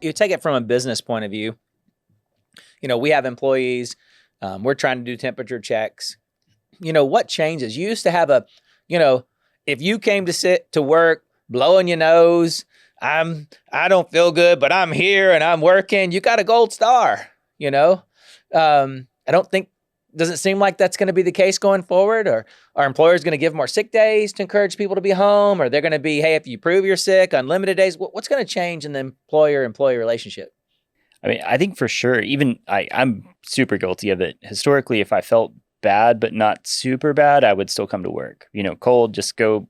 you take it from a business point of view, we have employees, we're trying to do temperature checks. What changes? You used to have if you came to sit to work blowing your nose, I don't feel good, but I'm here and I'm working, you got a gold star, I don't think, doesn't seem like that's going to be the case going forward. Or are employers going to give more sick days to encourage people to be home? Or they're going to be, hey, if you prove you're sick, unlimited days? What's going to change in the employer-employee relationship? I mean, I think for sure, even I'm super guilty of it. Historically, if I felt bad, but not super bad, I would still come to work. Cold, just go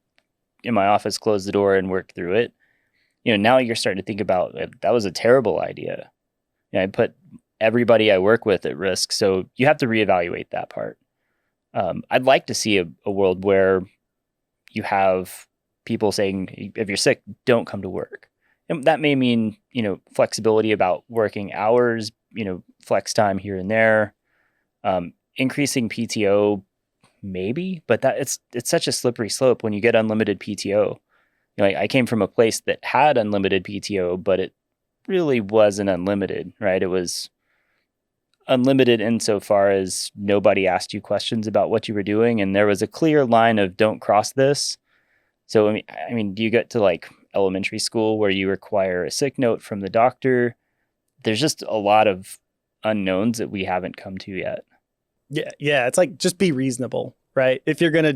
in my office, close the door and work through it. Now you're starting to think about that was a terrible idea. I put everybody I work with at risk. So you have to reevaluate that part. I'd like to see a world where you have people saying, if you're sick, don't come to work. And that may mean, flexibility about working hours, flex time here and there, increasing PTO, maybe, but that it's such a slippery slope when you get unlimited PTO. I came from a place that had unlimited PTO, but it really wasn't unlimited, right? It was unlimited insofar as nobody asked you questions about what you were doing, and there was a clear line of don't cross this. So I mean, do you get to like elementary school where you require a sick note from the doctor? There's just a lot of unknowns that we haven't come to yet. Yeah, it's like just be reasonable, right? If you're gonna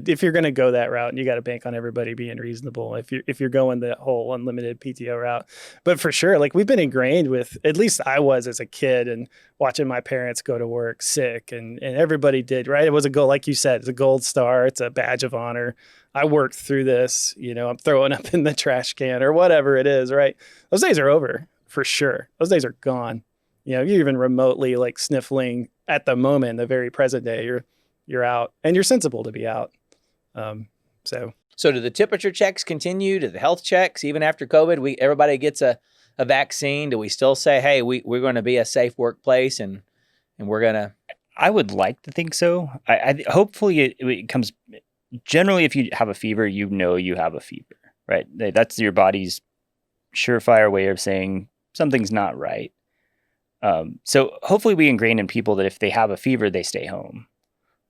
go that route, and you got to bank on everybody being reasonable. If you're going the whole unlimited PTO route, but for sure, like we've been ingrained with, at least I was as a kid, and watching my parents go to work sick, and everybody did, right? It was a goal, like you said, it's a gold star, it's a badge of honor. I worked through this, I'm throwing up in the trash can or whatever it is, right? Those days are over for sure. Those days are gone. You're even remotely like sniffling at the moment, the very present day, you're out, and you're sensible to be out. So do the temperature checks continue? Do the health checks, even after COVID, everybody gets a vaccine? Do we still say, hey, we're going to be a safe workplace and we're going to? I would like to think so. I hopefully it comes, generally if you have a fever, you have a fever, right? That's your body's surefire way of saying something's not right. So hopefully we ingrain in people that if they have a fever, they stay home.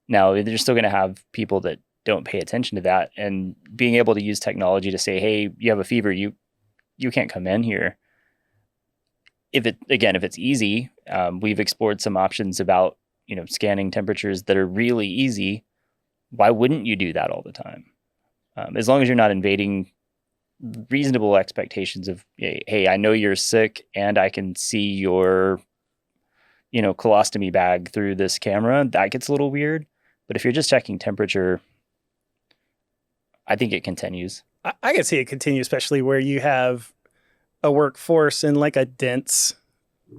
Now, they're still going to have people that don't pay attention to that, and being able to use technology to say, hey, you have a fever, you can't come in here. If it's easy, we've explored some options about, scanning temperatures that are really easy. Why wouldn't you do that all the time? As long as you're not invading reasonable expectations of, hey, I know you're sick and I can see your, colostomy bag through this camera, that gets a little weird. But if you're just checking temperature, I think it continues. I can see it continue, especially where you have a workforce in like a dense,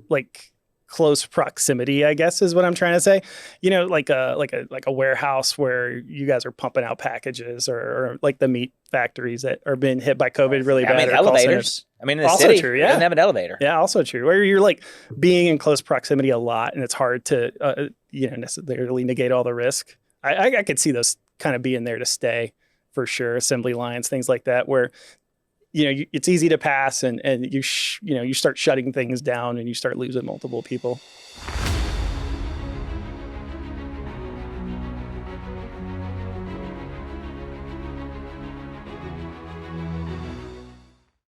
like close proximity, I guess is what I'm trying to say. Like a warehouse where you guys are pumping out packages, or like the meat factories that are being hit by COVID really bad. I mean, elevators. I mean, in the also city, true, it yeah. doesn't have an elevator. Yeah, also true. Where you're like being in close proximity a lot, and it's hard to, necessarily negate all the risk. I could see those kind of being there to stay for sure. Assembly lines, things like that, where it's easy to pass, and you start shutting things down, and you start losing multiple people.